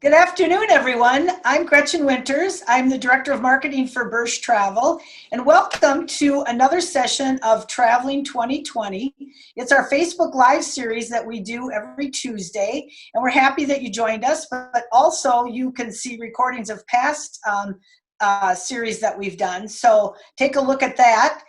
Good afternoon, everyone. I'm Gretchen Winters. I'm the Director of Marketing for Bursch Travel, and welcome to another session of Traveling 2020. It's our Facebook Live series that we do every Tuesday, and we're happy that you joined us, but also you can see recordings of past series that we've done. So take a look at that.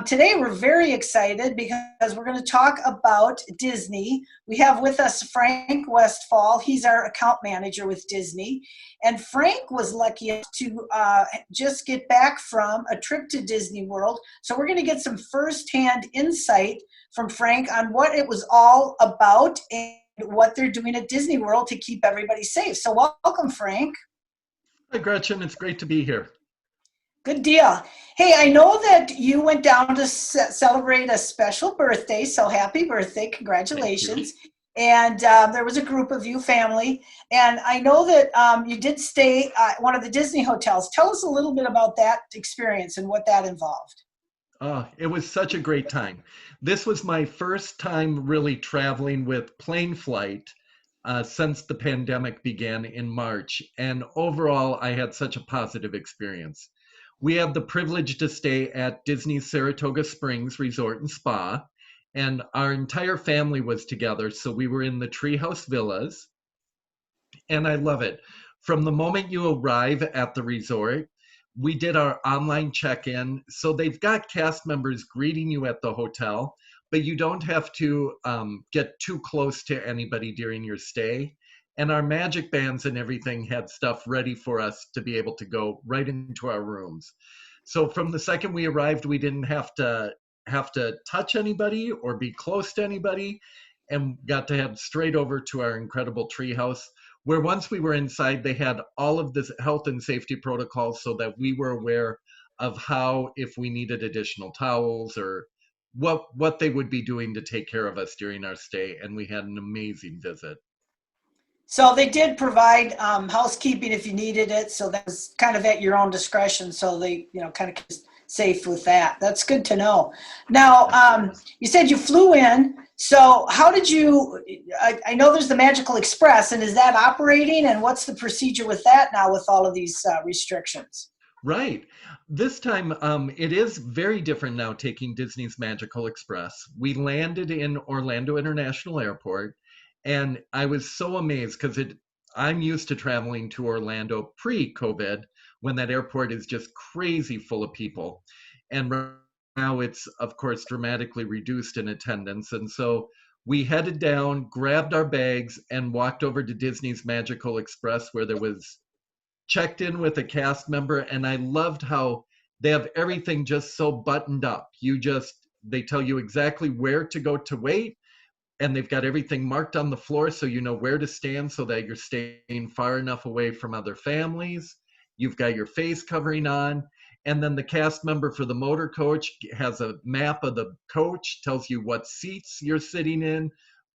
Today we're very excited because we're going to talk about Disney. We have with us Frank Westpfahl. He's our account manager with Disney. And Frank was lucky to just get back from a trip to Disney World. So we're going to get some firsthand insight from Frank on what it was all about and what they're doing at Disney World to keep everybody safe. So welcome, Frank. Hi, Gretchen. It's great to be here. Good deal. Hey, I know that you went down to celebrate a special birthday, so happy birthday, Thank you. congratulations. And there was a group of you, family, and I know that you did stay at one of the Disney hotels. Tell us a little bit about that experience and what that involved. It was such a great time. This was my first time really traveling with plane flight since the pandemic began in March. And overall, I had such a positive experience. We had the privilege to stay at Disney's Saratoga Springs Resort and Spa, and our entire family was together. So we were in the Treehouse Villas, and I love it. From the moment you arrive at the resort, we did our online check-in. So they've got cast members greeting you at the hotel, but you don't have to get too close to anybody during your stay. And our magic bands and everything had stuff ready for us to be able to go right into our rooms. So from the second we arrived, we didn't have to touch anybody or be close to anybody, and got to head straight over to our incredible treehouse, where once we were inside, they had all of this health and safety protocols so that we were aware of how, if we needed additional towels or what they would be doing to take care of us during our stay. And we had an amazing visit. So they did provide housekeeping if you needed it. So that was kind of at your own discretion. So they, kind of kept safe with that. That's good to know. Now, you said you flew in. So how did you, I know there's the Magical Express, and is that operating? And what's the procedure with that now with all of these restrictions? Right. This time, it is very different now taking Disney's Magical Express. We landed in Orlando International Airport, and I was so amazed because I'm used to traveling to Orlando pre-COVID when that airport is just crazy full of people. And right now it's, of course, dramatically reduced in attendance. And so we headed down, grabbed our bags, and walked over to Disney's Magical Express where there was checked in with a cast member, and I loved how they have everything just so buttoned up. They tell you exactly where to go to wait, and they've got everything marked on the floor so you know where to stand so that you're staying far enough away from other families. You've got your face covering on, and then the cast member for the motor coach has a map of the coach, tells you what seats you're sitting in,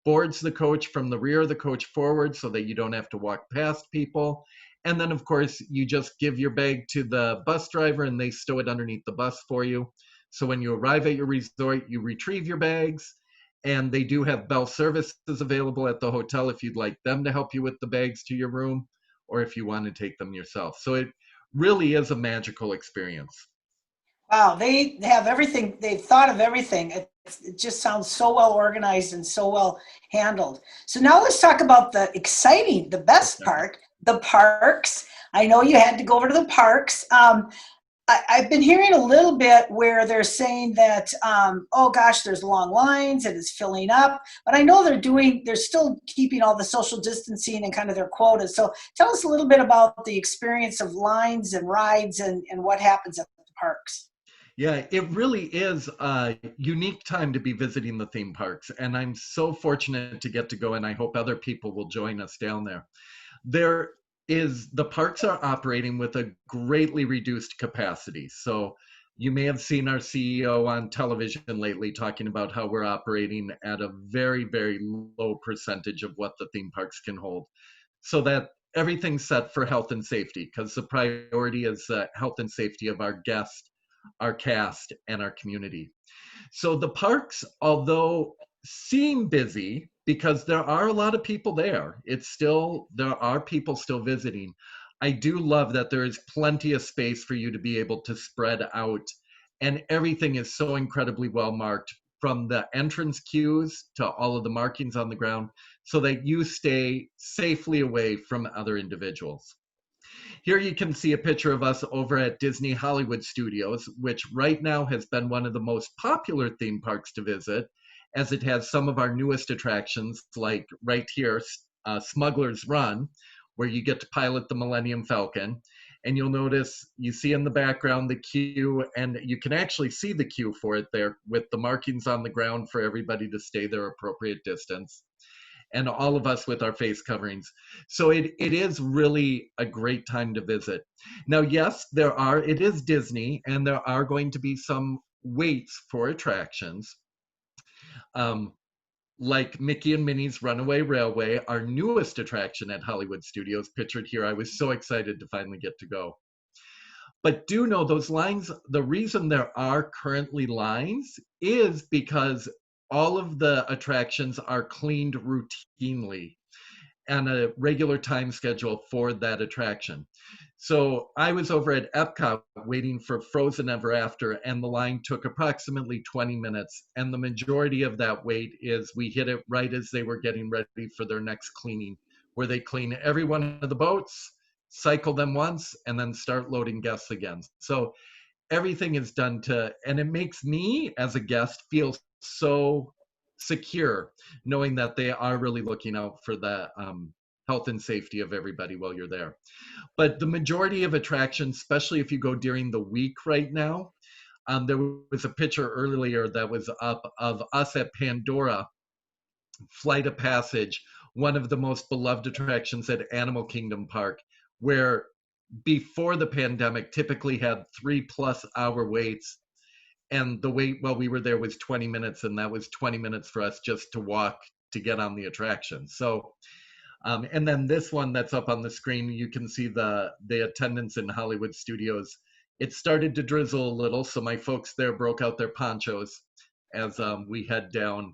boards the coach from the rear of the coach forward so that you don't have to walk past people. And then, of course, you just give your bag to the bus driver and they stow it underneath the bus for you. So when you arrive at your resort, you retrieve your bags, and they do have bell services available at the hotel if you'd like them to help you with the bags to your room, or if you want to take them yourself. So it really is a magical experience. Wow, they have everything. They've thought of everything. It just sounds so well organized and so well handled. So now let's talk about the best Okay. part, the parks. I know you had to go over to the parks. I've been hearing a little bit where they're saying that, oh gosh, there's long lines and it's filling up. But I know they're still keeping all the social distancing and kind of their quotas. So tell us a little bit about the experience of lines and rides and what happens at the parks. Yeah, it really is a unique time to be visiting the theme parks. And I'm so fortunate to get to go, and I hope other people will join us down there. The parks are operating with a greatly reduced capacity. So you may have seen our CEO on television lately talking about how we're operating at a very, very low percentage of what the theme parks can hold, so that everything's set for health and safety, because the priority is health and safety of our guests, our cast, and our community. So the parks, although seem busy because there are a lot of people there. There are people still visiting. I do love that there is plenty of space for you to be able to spread out, and everything is so incredibly well marked, from the entrance queues to all of the markings on the ground, so that you stay safely away from other individuals. Here you can see a picture of us over at Disney Hollywood Studios, which right now has been one of the most popular theme parks to visit, as it has some of our newest attractions, like right here, Smuggler's Run, where you get to pilot the Millennium Falcon. And you'll notice, you see in the background the queue, and you can actually see the queue for it there with the markings on the ground for everybody to stay their appropriate distance, and all of us with our face coverings. So it is really a great time to visit. Now, yes, it is Disney, and there are going to be some waits for attractions. Like Mickey and Minnie's Runaway Railway, our newest attraction at Hollywood Studios, pictured here. I was so excited to finally get to go. But do know those lines, the reason there are currently lines is because all of the attractions are cleaned routinely and a regular time schedule for that attraction. So I was over at Epcot waiting for Frozen Ever After, and the line took approximately 20 minutes. And the majority of that wait is we hit it right as they were getting ready for their next cleaning, where they clean every one of the boats, cycle them once, and then start loading guests again. So everything is done and it makes me as a guest feel so secure knowing that they are really looking out for the health and safety of everybody while you're there. But the majority of attractions, especially if you go during the week right now, there was a picture earlier that was up of us at Pandora, Flight of Passage, one of the most beloved attractions at Animal Kingdom Park, where before the pandemic typically had 3+ hour waits, and the wait while we were there was 20 minutes, and that was 20 minutes for us just to walk to get on the attraction. So and then this one that's up on the screen, you can see the attendance in Hollywood Studios. It started to drizzle a little, so my folks there broke out their ponchos as we head down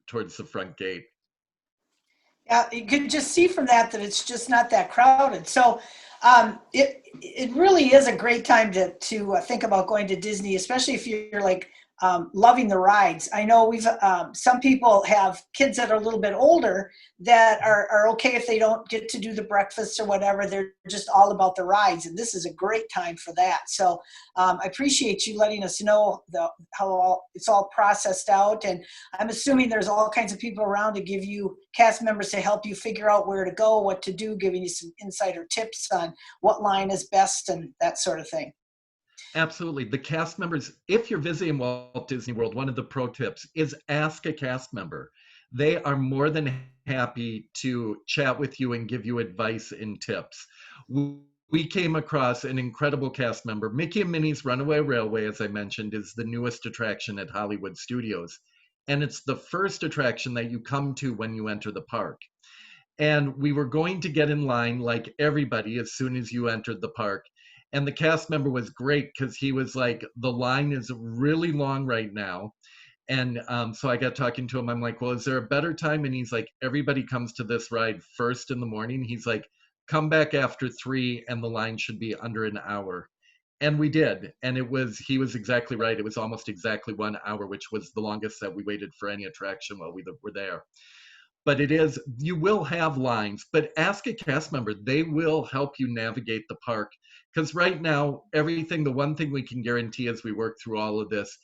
towards the front gate. Yeah, you could just see from that it's just not that crowded. So it really is a great time to think about going to Disney, especially if you're like loving the rides. I know some people have kids that are a little bit older that are okay if they don't get to do the breakfast or whatever. They're just all about the rides, and this is a great time for that. So I appreciate you letting us know how it's all processed out, and I'm assuming there's all kinds of people around to give you cast members to help you figure out where to go, what to do, giving you some insider tips on what line is best and that sort of thing. Absolutely. The cast members, if you're visiting Walt Disney World, one of the pro tips is ask a cast member. They are more than happy to chat with you and give you advice and tips. We came across an incredible cast member. Mickey and Minnie's Runaway Railway, as I mentioned, is the newest attraction at Hollywood Studios. And it's the first attraction that you come to when you enter the park. And we were going to get in line like everybody as soon as you entered the park. And the cast member was great because he was like, the line is really long right now. And so I got talking to him. I'm like, well, is there a better time? And he's like, everybody comes to this ride first in the morning. He's like, come back after 3 and the line should be under an hour. And we did. And he was exactly right. It was almost exactly 1 hour, which was the longest that we waited for any attraction while we were there. But you will have lines, but ask a cast member. They will help you navigate the park. Because right now, the one thing we can guarantee as we work through all of this,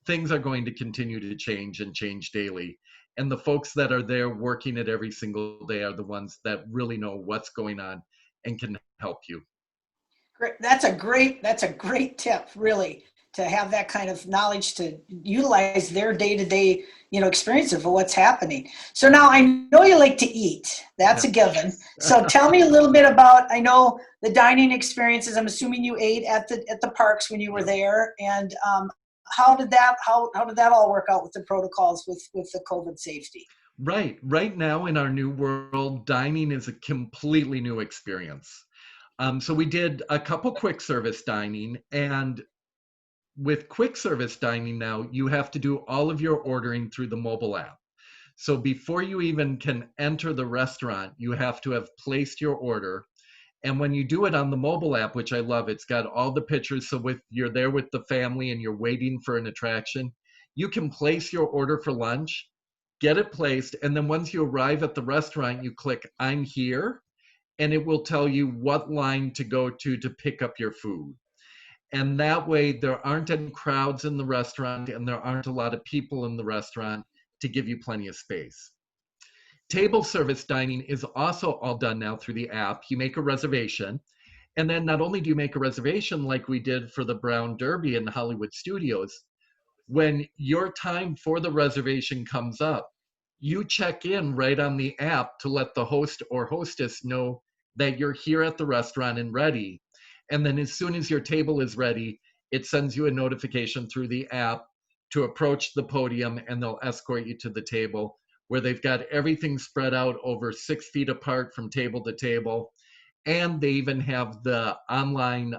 things are going to continue to change and change daily. And the folks that are there working it every single day are the ones that really know what's going on and can help you. Great. That's a great tip, really, to have that kind of knowledge to utilize their day-to-day, experience of what's happening. So now I know you like to eat. That's a given. So tell me a little bit about, I know the dining experiences. I'm assuming you ate at the parks when you were there, and how did that all work out with the protocols with the COVID safety? Right. Right now in our new world, dining is a completely new experience. So we did a couple quick service dining, and with quick service dining now, you have to do all of your ordering through the mobile app. So before you even can enter the restaurant, you have to have placed your order. And when you do it on the mobile app, which I love, it's got all the pictures. So with you're there with the family and you're waiting for an attraction, you can place your order for lunch, get it placed, and then once you arrive at the restaurant, you click I'm here, and it will tell you what line to go to pick up your food. And that way there aren't any crowds in the restaurant and there aren't a lot of people in the restaurant to give you plenty of space. Table service dining is also all done now through the app. You make a reservation, and then not only do you make a reservation like we did for the Brown Derby in Hollywood Studios, when your time for the reservation comes up, you check in right on the app to let the host or hostess know that you're here at the restaurant and ready. And then as soon as your table is ready, it sends you a notification through the app to approach the podium, and they'll escort you to the table where they've got everything spread out over 6 feet apart from table to table. And they even have the online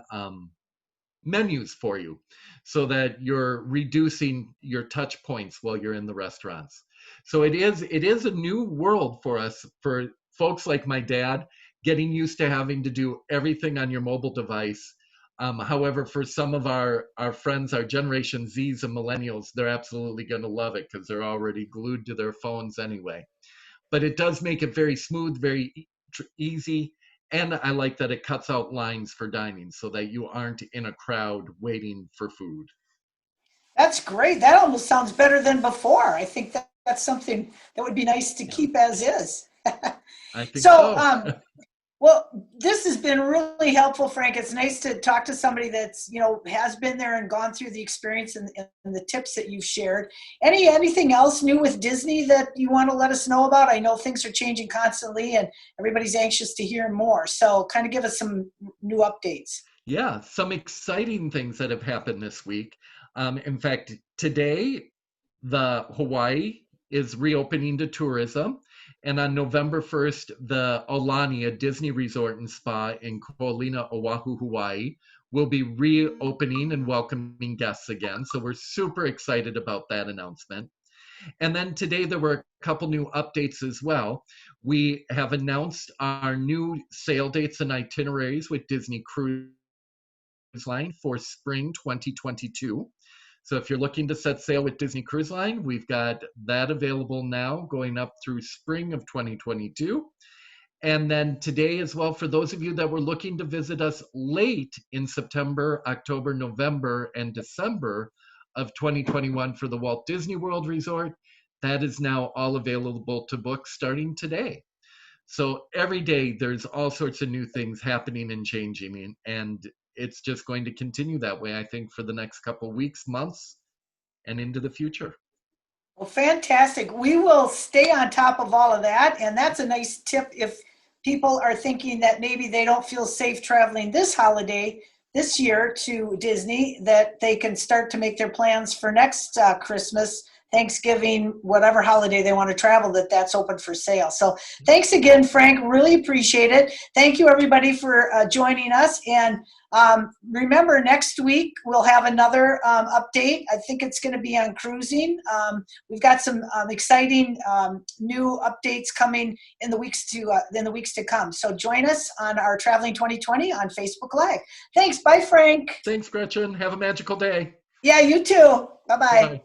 menus for you so that you're reducing your touch points while you're in the restaurants. So it is a new world for us, for folks like my dad, getting used to having to do everything on your mobile device. However, for some of our friends, our Generation Zs and millennials, they're absolutely going to love it because they're already glued to their phones anyway. But it does make it very smooth, very easy. And I like that it cuts out lines for dining so that you aren't in a crowd waiting for food. That's great. That almost sounds better than before. I think that's something that would be nice to Yeah, keep as is. I think So, so. well, this has been really helpful, Frank. It's nice to talk to somebody that's, has been there and gone through the experience and the tips that you've shared. Anything else new with Disney that you want to let us know about? I know things are changing constantly and everybody's anxious to hear more. So kind of give us some new updates. Yeah, some exciting things that have happened this week. In fact, today, the Hawaii is reopening to tourism. And on November 1st, the Aulani, a Disney resort and spa in Ko'olina, Oahu, Hawaii, will be reopening and welcoming guests again. So we're super excited about that announcement. And then today there were a couple new updates as well. We have announced our new sail dates and itineraries with Disney Cruise Line for spring 2022. So if you're looking to set sail with Disney Cruise Line, we've got that available now going up through spring of 2022. And then today as well, for those of you that were looking to visit us late in September, October, November, and December of 2021 for the Walt Disney World Resort, that is now all available to book starting today. So every day there's all sorts of new things happening and changing, and it's just going to continue that way, I think, for the next couple of weeks, months, and into the future. Well, fantastic. We will stay on top of all of that. And that's a nice tip if people are thinking that maybe they don't feel safe traveling this holiday, this year to Disney, that they can start to make their plans for next Christmas, Thanksgiving, whatever holiday they want to travel, that's open for sale. So thanks again, Frank. Really appreciate it. Thank you, everybody, for joining us. And remember, next week we'll have another update. I think it's going to be on cruising. We've got some exciting new updates coming in the weeks to come. So join us on our Traveling 2020 on Facebook Live. Thanks. Bye, Frank. Thanks, Gretchen. Have a magical day. Yeah, you too. Bye-bye. Bye.